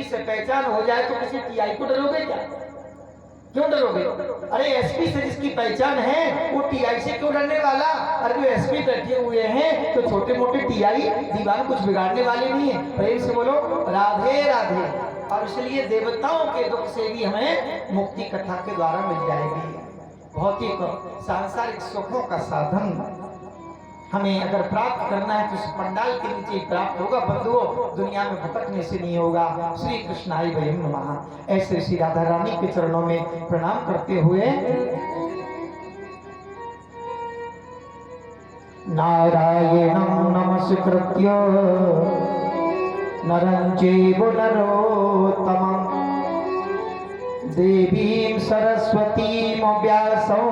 SP से पहचान हो जाए तो किसी टीआई को डरोगे क्या? क्यों डरोगे? अरे एसपी से जिसकी पहचान है वो टीआई से क्यों डरने वाला? अरे जो एसपी बैठे हुए हैं तो छोटे मोटे टीआई दीवान कुछ बिगाड़ने वाले नहीं है। प्रेम से बोलो राधे राधे। और इसलिए देवताओं के दुख से भी हमें मुक्ति कथा के द्वारा मिल जाएगी। भौतिक सांसारिक सुखों का साधन हमें अगर प्राप्त करना है तो इस पंडाल के नीचे प्राप्त होगा बंधुओं, दुनिया में भटकने से नहीं होगा। श्री कृष्णाय वयम नमः। ऐसे श्री राधा रानी के चरणों में प्रणाम करते हुए नारायणं नमस्कृत्य नरं चैव नरोत्तमं देवीं सरस्वतीं व्यासं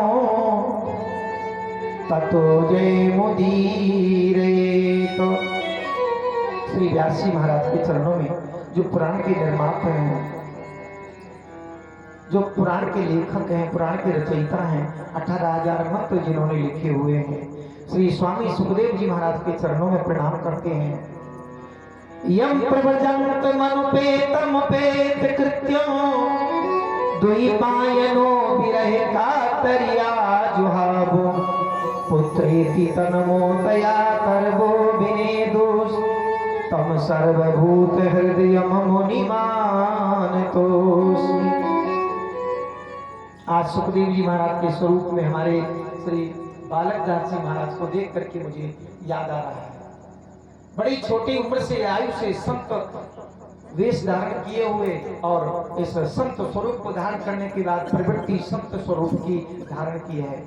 ततो जय मुदीरे। तो श्री व्यास जी महाराज के चरणों में जो पुराण के निर्माता हैं, जो पुराण के लेखक हैं, पुराण के रचयिता हैं, 18,000 मंत्र जिन्होंने लिखे हुए हैं, श्री स्वामी सुखदेव जी महाराज के चरणों में प्रणाम करते हैं। यम प्रव्रजंत मनुपेतम पेत कृत्यं द्वैपायनो विरह कातरिया जुहावो पुत्रेति तन्मोतया तरवो विनेदुष तम सर्वभूत हृदयम मुनिमानतोस्मि। आज सुखदेव जी महाराज के स्वरूप में हमारे श्री बालकदास जी महाराज को देख करके मुझे याद आ रहा है। बड़ी छोटी उम्र से आयु से संत वेश धारण किए हुए और इस संत स्वरूप को धारण करने के बाद प्रवृत्ति संत स्वरूप की धारण की है।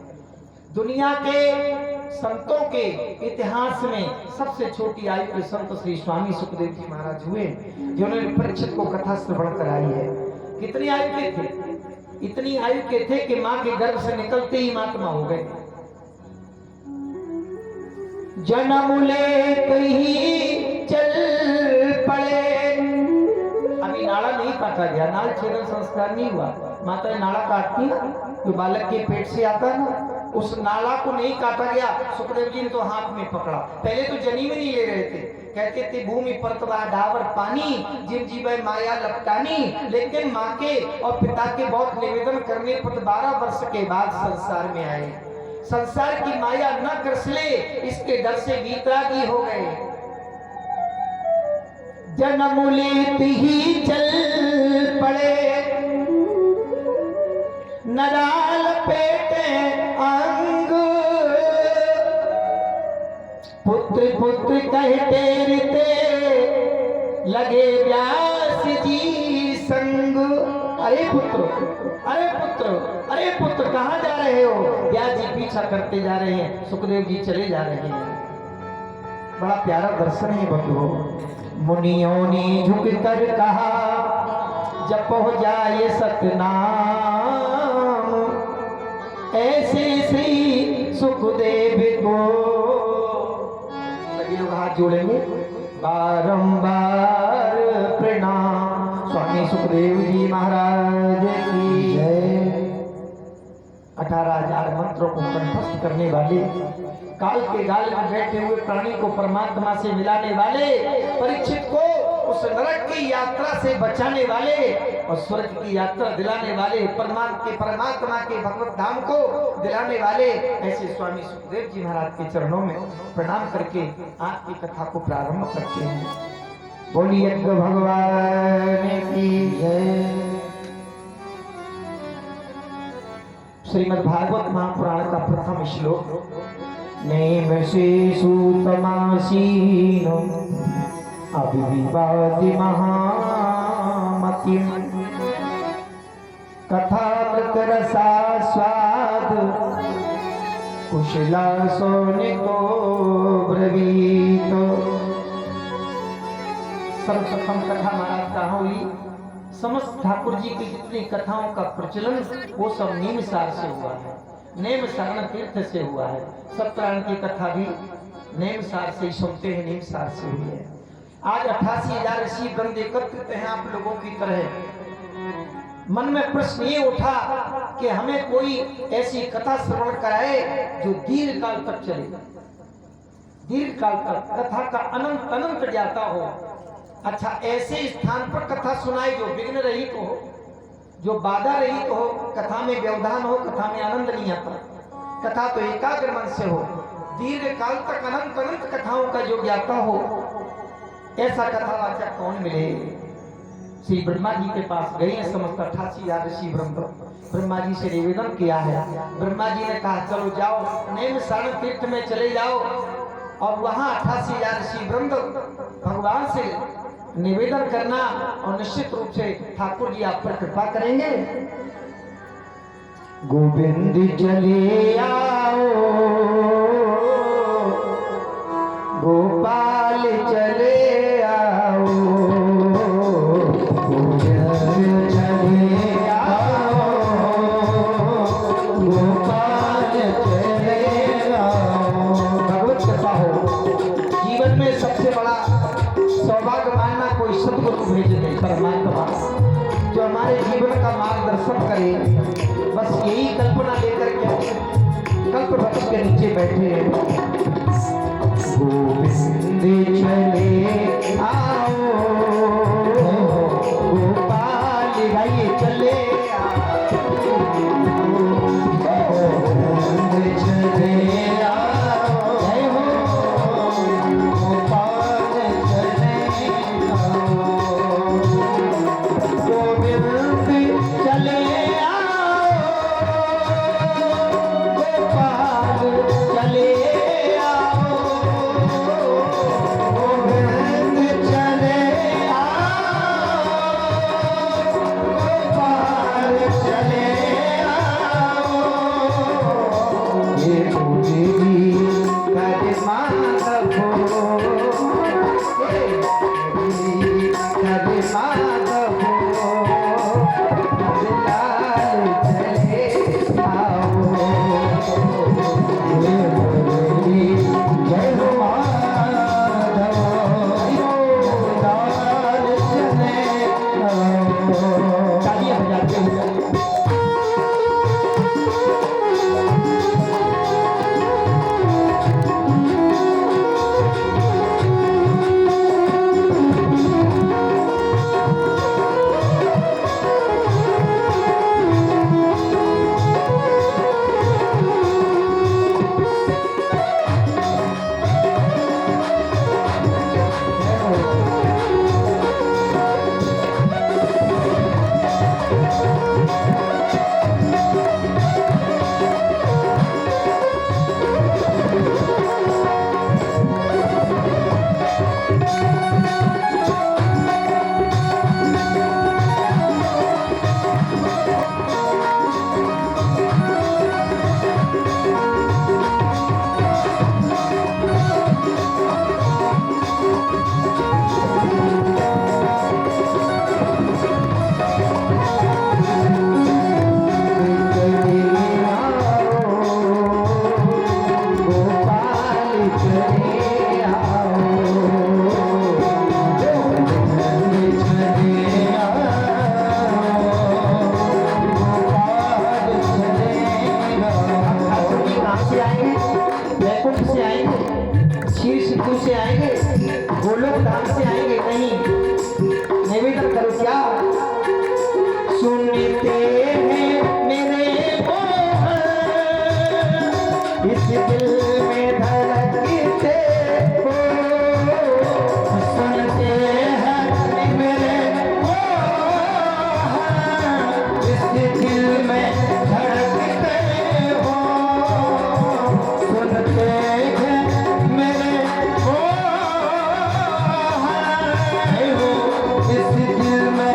दुनिया के संतों के इतिहास में सबसे छोटी आयु के संत श्री स्वामी सुखदेव जी महाराज हुए, जिन्होंने परीक्षित को कथा श्रवण कराई है। कितनी आयु के थे? इतनी आयु के थे कि मां के गर्भ से निकलते ही महात्मा हो गए। जन्म लेते ही चल पड़े। अभी नाड़ा नहीं काटा गया, नाल छेदन संस्कार नहीं हुआ। माता नाड़ा काटती ना, जो बालक के पेट से आता ना, उस नाला को नहीं काटा गया। सुखदेव जी ने तो हाथ में पकड़ा। पहले तो जनी में नहीं ले रहे थे, कहते थे भूमि परतवा डावर पानी जिन जीवे माया लपटानी। लेकिन माँ के और पिता के बहुत निवेदन करने पर 12 वर्ष के बाद संसार में आए। संसार की माया न कृसले इसके डर से वीतरागी हो गए। जन्म लेते ही चल पड़े नराल पेटे अंग पुत्र पुत्र कहते रहते लगे व्यास जी संग। अरे पुत्र, अरे पुत्र, अरे पुत्र कहाँ जा रहे हो? व्यास जी पीछा करते जा रहे हैं, सुखदेव जी चले जा रहे हैं। बड़ा प्यारा दर्शन है बंधुओं। मुनियों ने झुक कर कहा जब पहुंच जाए सतनाम ऐसे श्री सुखदेव को। सभी लोग हाथ जोड़ेंगे। बारंबार प्रणाम स्वामी सुखदेव जी महाराज की जय। 18,000 मंत्रों को कंठस्थ करने वाले, काल के गाल में बैठे हुए प्राणी को परमात्मा से मिलाने वाले, परीक्षित को उस नरक की यात्रा से बचाने वाले और स्वर्ग की यात्रा दिलाने वाले, परमात्मा के भगवत धाम को दिलाने वाले, ऐसे स्वामी सुखदेव जी महाराज के चरणों में प्रणाम करके आज की कथा को प्रारंभ करते हैं। बोलिए भगवान की जय। श्रीमद् भागवत महापुराण का प्रथम श्लोक। नेम से सूतमासीन अभिवादि महामतिम कथामृत रसास्वाद कुशला सोनिको ब्रवीत। सर्वप्रथम कथा महाराज कहाँ हुई? समस्त ठाकुर जी की जितनी कथाओं का प्रचलन वो सब नेमसार से हुआ है, नेमसारण तीर्थ से हुआ है। सत्यनारायण की कथा भी नेमसार से ही सुनते हैं, नेमसार से हुई है। आज 88,000 ऋषि वृंद एकत्रित हैं आप लोगों की तरह। मन में प्रश्न ये उठा कि हमें कोई ऐसी कथा श्रवण कराए जो दीर्घ काल तक चले, दीर्घ काल तक कथा का अनंत अनंत जाता हो। अच्छा, ऐसे स्थान पर कथा सुनाई जो विघ्न रहित हो, जो बाधा रहित हो, कथा में व्यवधान हो, कथा में आनंद नहीं आता। कथा तो एकाग्र मन से हो, दीर्घ काल तक अनंत अनंत कथाओं का जो ज्ञाता हो, ऐसा कथावाचक कौन मिले। श्री ब्रह्मा जी के पास गए हैं समस्त 88,000 ऋषि ब्रह्मा जी से निवेदन किया है। ब्रह्मा जी ने कहा चलो जाओ नैमिषारण्य तीर्थ में चले जाओ और वहां 88,000 ऋषि भगवान से निवेदन करना और निश्चित रूप से ठाकुर जी आप पर कृपा करेंगे। गोविंद चले आओ, गोपाल चले आओ, गोविंद चले आओ, गोपाल चले आओ। भगवत कृपा हो। जीवन में सबसे बड़ा सौभाग्य मानना कोई सदगुरु भेज दे परमात्मा, जो हमारे जीवन का मार्गदर्शन करे। बस यही कल्पना लेकर के कल्प वृक्ष के नीचे बैठे हैं। गोविंद चले आओ, गोपाल गाइए चले गोविंद चले आओ, जय हो गोपाल चले आओ, गोविंद चले आओ, गोपाल चले आओ, गोविंद चले आओ, गोपाल चले आओ। ये पूरी कर माधव कर माधव लाल चले आओ। ये पूरी जय हो माधव लाल चले आओ। तालियां बजाते हुए से आएंगे, गोलोक धाम से आएंगे, नहीं निवेदन करो क्या सुनते हैं मेरे मोहन, इस दिल में धड़कते हो, सुनते हैं मेरे मोहन, इस दिल में धड़कते हो, सुनते हैं मेरे मोहन, इस दिल में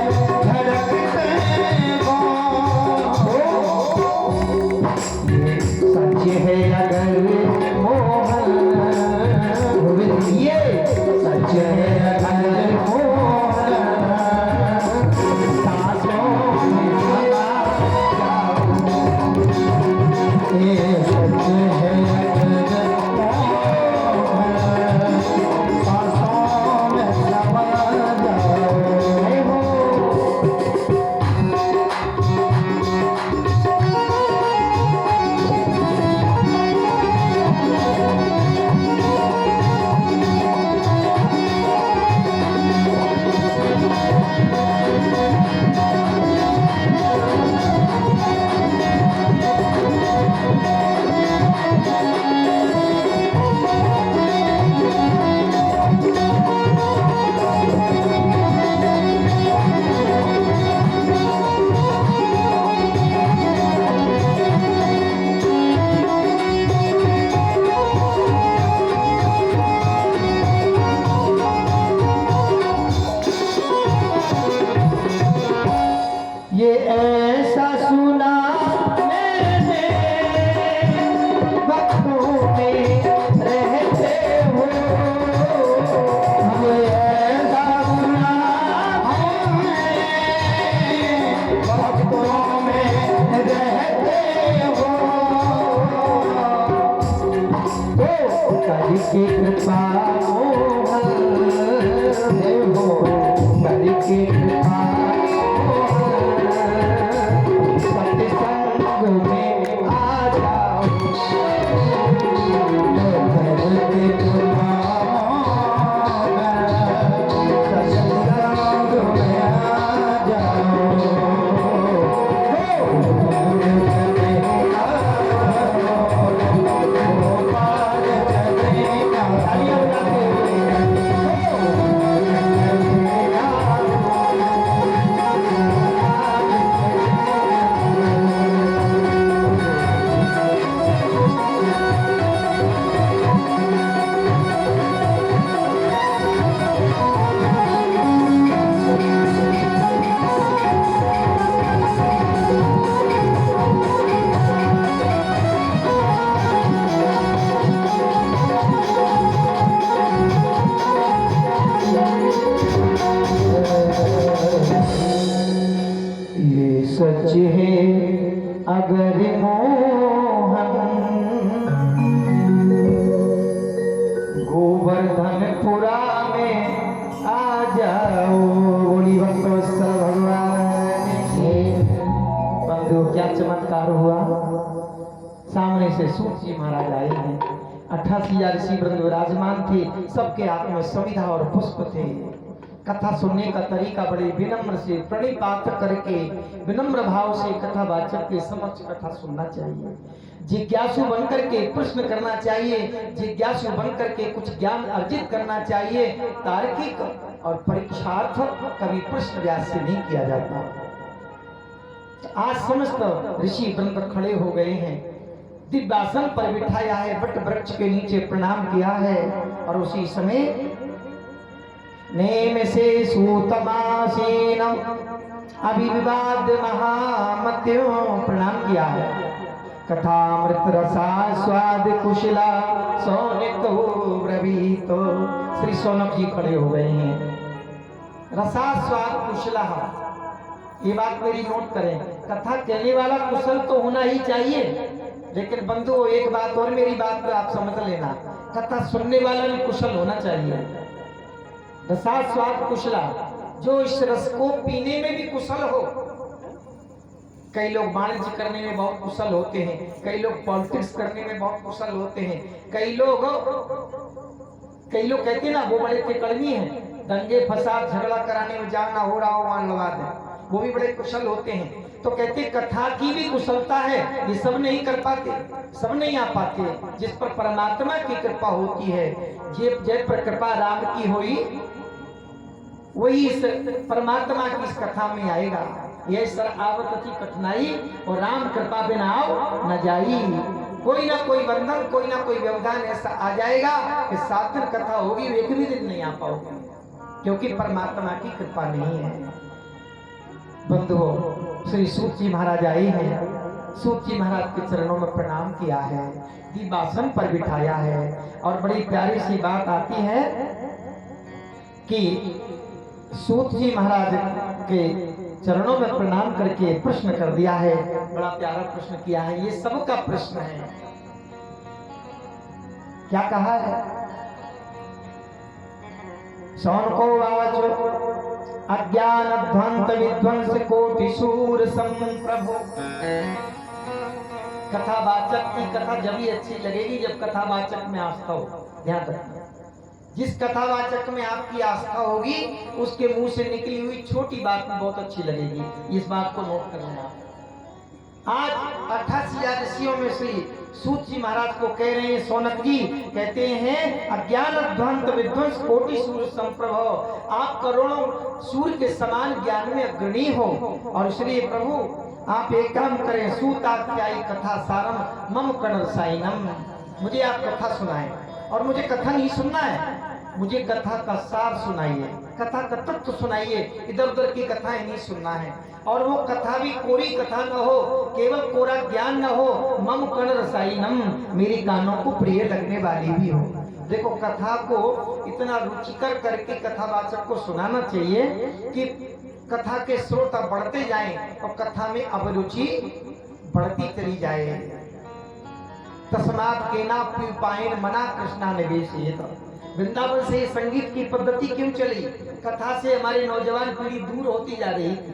करके कृपा मोहन देवो करके कृपा मोहन सत्संग में आ जाओ करके कृपा मोहन सत्संग में आ जाओ सच है अगर मोहन गोवर्धनपुरा में आ जाओ। बोली भक्तवत्सल भगवान के। बंधु क्या चमत्कार हुआ। सामने से सूत जी महाराज आए हैं। 88,000 ऋषि वृंद विराजमान थे। सबके हाथ में संविधा और पुष्प थे। कथा सुनने का तरीका बड़े विनम्र से प्रणिपात करके विनम्र भाव से कथावाचक के समक्ष कथा सुनना चाहिए। जिज्ञासु बनकर के प्रश्न करना चाहिए। जिज्ञासु बनकर के कुछ ज्ञान अर्जित करना चाहिए। तार्किक और परीक्षार्थ कभी प्रश्न व्यास से नहीं किया जाता। आज समस्त ऋषि वृंद खड़े हो गए हैं। दिव्यासन पर बिठाया है। वट वृक्ष के नीचे प्रणाम किया है और उसी समय नेम से सूतमासीन अभिविवाद महामत्यो प्रणाम किया है। कथामृत रसास्वाद कुशला सौनिक ब्रवीतो। श्री सौनक जी खड़े हो गए हैं। रसास्वाद कुशला, ये बात मेरी नोट करें। कथा कहने वाला कुशल तो होना ही चाहिए, लेकिन बंधु एक बात और मेरी बात को आप समझ लेना, कथा सुनने वाला भी कुशल होना चाहिए। रसास्वाद कुशला, जो इस रस को पीने में भी कुशल हो। कई लोग वाणिज्य करने में बहुत कुशल होते हैं, कई लोग पॉलिटिक्स करने में बहुत कुशल होते हैं, कई लोग कहते हैं ना वो बड़े तिकड़मी हैं, दंगे फसाद झगड़ा कराने में जहाँ ना हो रहा हो वहां लगा दे, वो भी बड़े कुशल होते हैं। तो कहते कथा की भी कुशलता है। ये सब नहीं कर पाते, सब नहीं आ पाते। जिस पर परमात्मा की कृपा होती है, जय पर कृपा राम की हुई, वही इस परमात्मा की इस कथा में आएगा। यह सर आवत की कठिनाई और राम कृपा बिना आओ न जाई। कोई ना कोई बंधन, कोई ना कोई व्यवधान ऐसा आ जाएगा कि 7 दिन कथा होगी, एक भी दिन नहीं आ पाओगे, क्योंकि परमात्मा की कृपा नहीं है। बंधुओं, श्री सूत जी महाराज आए हैं। सूत जी महाराज के चरणों में प्रणाम किया है, दिव्यासन पर बिठाया है और बड़ी प्यारी सी बात आती है कि सूत जी महाराज के चरणों में प्रणाम करके प्रश्न कर दिया है। बड़ा प्यारा प्रश्न किया है। ये सबका प्रश्न है। क्या कहा है? शौनको वाचो अज्ञान ध्वंत विध्वंस कोटि शूर संप्रभु। कथावाचक की कथा जब ही अच्छी लगेगी जब कथावाचक में आस्था हो। ध्यान रखना, जिस कथावाचक में आपकी आस्था होगी उसके मुंह से निकली हुई छोटी बात में बहुत अच्छी लगेगी। इस बात को नोट कर लेना। आज 88,000 ऋषियों में श्री सूत जी महाराज को कह रहे हैं, सौनक जी कहते हैं अज्ञान ध्वंत विध्वंस कोटि सूर्य संप्रभव। आप करोड़ों सूर्य के समान ज्ञान में अग्रणी हो और श्री प्रभु आप एक काम करें, सूताख्यायी कथा सारम मम कणरसायनम। मुझे आप कथा सुनाएं और मुझे कथा नहीं सुनना है, मुझे कथा का सार सुनाइए, कथा का तत्व सुनाइए। इधर उधर की कथाएं नहीं सुनना है। और वो कथा भी कोरी कथा न हो, केवल कोरा ज्ञान न हो, मम कण रसायनम, मेरी कानों को प्रिय लगने वाली भी हो। देखो, कथा को इतना रुचिकर करके कथावाचक को सुनाना चाहिए कि कथा के श्रोता बढ़ते जाएं और कथा में अभिरुचि बढ़ती चली जाए। तस्मात् केना पीपायन मना कृष्णा निवेशित। वृंदावन से संगीत की पद्धति क्यों चली? कथा से हमारी नौजवान पीढ़ी दूर होती जा रही थी,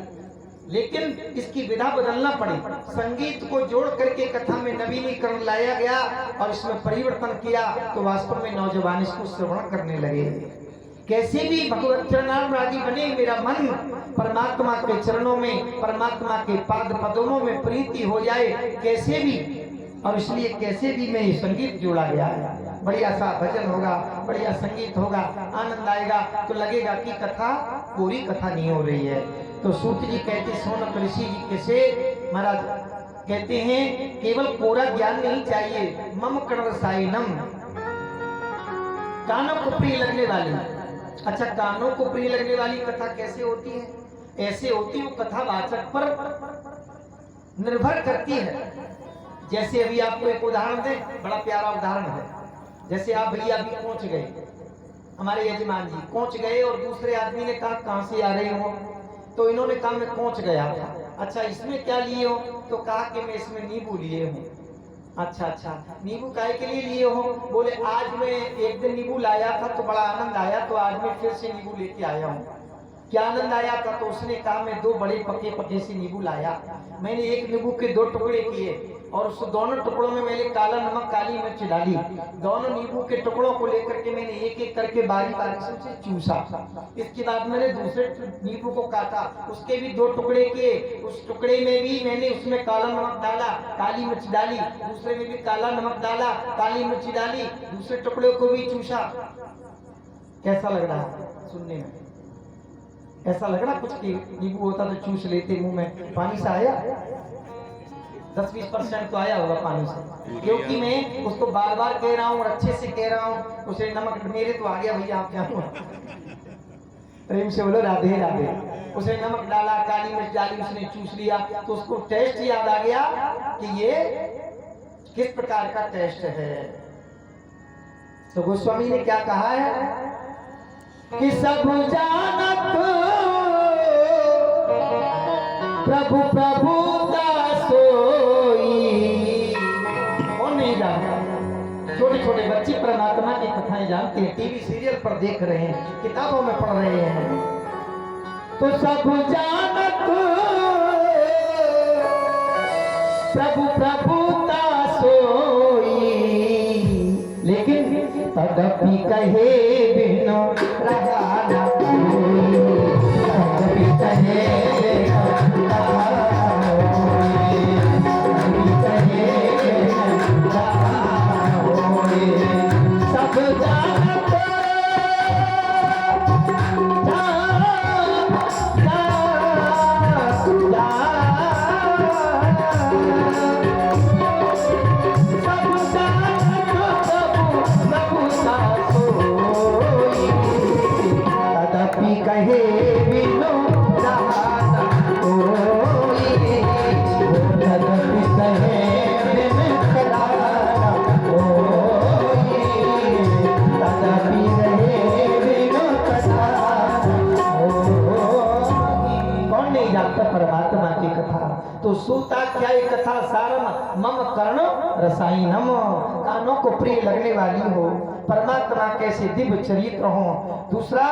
लेकिन इसकी विधा बदलना पड़ी। संगीत को जोड़ करके कथा में नवीनीकरण लाया गया और इसमें परिवर्तन किया, तो वास्तव में नौजवान इसको श्रवण करने लगे। कैसे भी भगवत चरणाराधी बने मेरा मन परमात्मा के चरणों में, परमात्मा के पाद पद्मों में प्रीति हो जाए, कैसे भी, और इसलिए कैसे भी में ये संगीत जोड़ा गया है। बढ़िया सा भजन होगा, बढ़िया संगीत होगा, आनंद आएगा, तो लगेगा कि कथा पूरी कथा नहीं हो रही है। तो सूत जी कहते, सोनक ऋषि जी कैसे महाराज कहते हैं, केवल कोरा ज्ञान नहीं चाहिए, मम कर्णसाइनम, कानों को प्रिय लगने वाली। अच्छा, कानों को प्रिय लगने वाली कथा कैसे होती है? ऐसे होती है, वो कथावाचक पर निर्भर करती है। जैसे अभी आपको एक उदाहरण दें, बड़ा प्यारा उदाहरण है। जैसे आप भैया अभी पहुंच गए, हमारे यजमान जी पहुंच गए और दूसरे आदमी ने कहा कहां से आ रहे हो, तो इन्होंने कहा मैं पहुंच गया था। अच्छा, इसमें क्या लिए हो? तो कहा कि मैं इसमें नींबू लिए हूँ। अच्छा अच्छा, नींबू काहे के लिए लिए हो? बोले आज मैं एक दिन नींबू लाया था तो बड़ा आनंद आया, तो आज मैं फिर से नींबू लेके आया हूँ। क्या आनंद आया था? तो उसने कहा मैं 2 बड़े पके पके से नींबू लाया, मैंने एक नींबू के 2 टुकड़े किए और उस दोनों टुकड़ों में मैंने काला नमक काली मिर्च डाली। दोनों नींबू के टुकड़ों को लेकर के मैंने एक एक करके बारी बारी से उसे चूसा। इसके बाद मैंने दूसरे नींबू को काटा, उसके भी 2 टुकड़े किए, उस टुकड़े में भी मैंने उसमें काला नमक डाला, काली मिर्च डाली, दूसरे में भी काला नमक डाला, काली मिर्च डाली, दूसरे टुकड़े को भी चूसा। कैसा लग रहा है सुनने में? ऐसा लग रहा कुछ कि नींबू होता तो चूस लेते, मुंह में पानी सा आया? 10-20% तो आया होगा पानी से, क्योंकि मैं उसको बार बार कह रहा हूँ और अच्छे से कह रहा हूँ। उसे नमक मेरे तो आ गया भैया, आप क्या हुआ? प्रेम से बोलो राधे राधे। उसे नमक डाला, काली मिर्च डाली, उसने चूस लिया, तो उसको टेस्ट याद आ गया कि ये किस प्रकार का टेस्ट है। तो गोस्वामी ने क्या कहा है कि सब जानत प्रभु प्रभु छोटे छोटे बच्चे परमात्मा की कथाएं जानते हैं, टीवी सीरियल पर देख रहे हैं, किताबों में पढ़ रहे हैं। तो सब जानत प्रभु प्रभुता सोई, लेकिन तदपि कहे बिनु रहा न कोई, तदपि कहे परमात्मा की कथा। तो सूता क्या कथा सारम मम कर्ण रसायनम, कानों को प्रिय लगने वाली हो, परमात्मा कैसे दिव्य चरित्र हो। दूसरा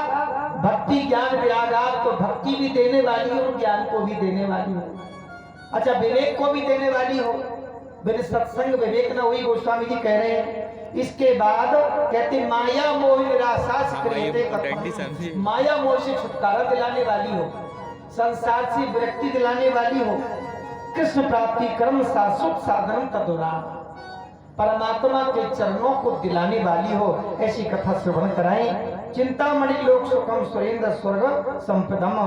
भक्ति ज्ञान विरागात, तो भक्ति भी देने वाली हो, ज्ञान को भी देने वाली हो। अच्छा, विवेक को भी देने वाली हो। मेरे सत्संग विवेक न हुई, गोस्वामी जी कह रहे हैं। इसके बाद कहते माया मोह निराशास कृते, माया मोह से छुटकारा दिलाने वाली हो, संसार से विरक्ति दिलाने वाली हो, कृष्ण प्राप्ति कर्म शाश्वत साधन तदुरा, परमात्मा के चरणों को दिलाने वाली हो, ऐसी कथा श्रवण कराएं। चिंतामणि लोक सुखम सुरेंद्र स्वर्ग संपदम,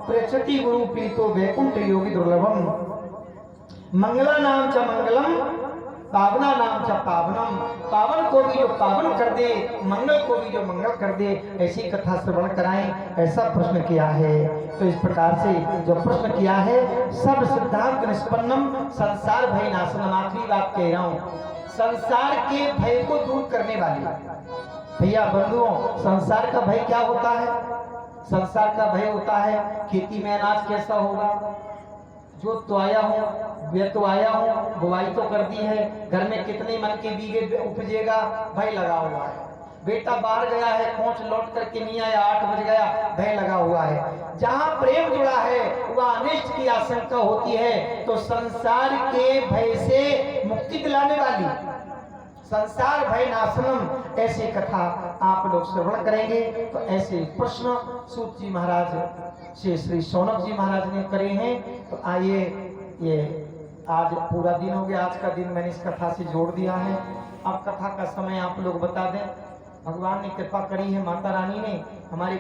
प्रचति गुरु प्रीतो वैकुंठ योगी दुर्लभम, मंगला नाम च मंगलम पावना नाम च पावनम, पावन को भी जो पावन कर दे, मंगल को भी जो मंगल कर दे, ऐसी कथा श्रवण कराएं, ऐसा प्रश्न किया है। तो इस प्रकार से जो प्रश्न किया है, सब सिद्धांत निष्पन्नम संसार भय नाशनम, आखिरी बात कह रहा हूँ, संसार के भय को दूर करने वाली। भैया बंधुओं, संसार का भय क्या होता है? संसार का भय होता है खेती में अनाज कैसा होगा, जो तो आया हूँ, वे तो आया हूँ, बुआई तो कर दी है, घर में कितने मन के बीघे उपजेगा भय लगा हुआ है। बेटा बाहर गया है, खोच लौट करके नहीं आया, 8 बज गया, भय लगा हुआ है। जहाँ प्रेम जुड़ा है वह अनिष्ट की आशंका होती है। तो संसार के भय से मुक्ति दिलाने वाली संसार भय नाशनम ऐसी कथा आप लोग श्रवण करेंगे। तो ऐसे प्रश्न सूत जी महाराज से श्री शौनक जी महाराज ने करे हैं। तो आइए, ये आज पूरा दिन हो गया, आज का दिन मैंने इस कथा से जोड़ दिया है। अब कथा का समय आप लोग बता दें। भगवान ने कृपा करी है, माता रानी ने हमारी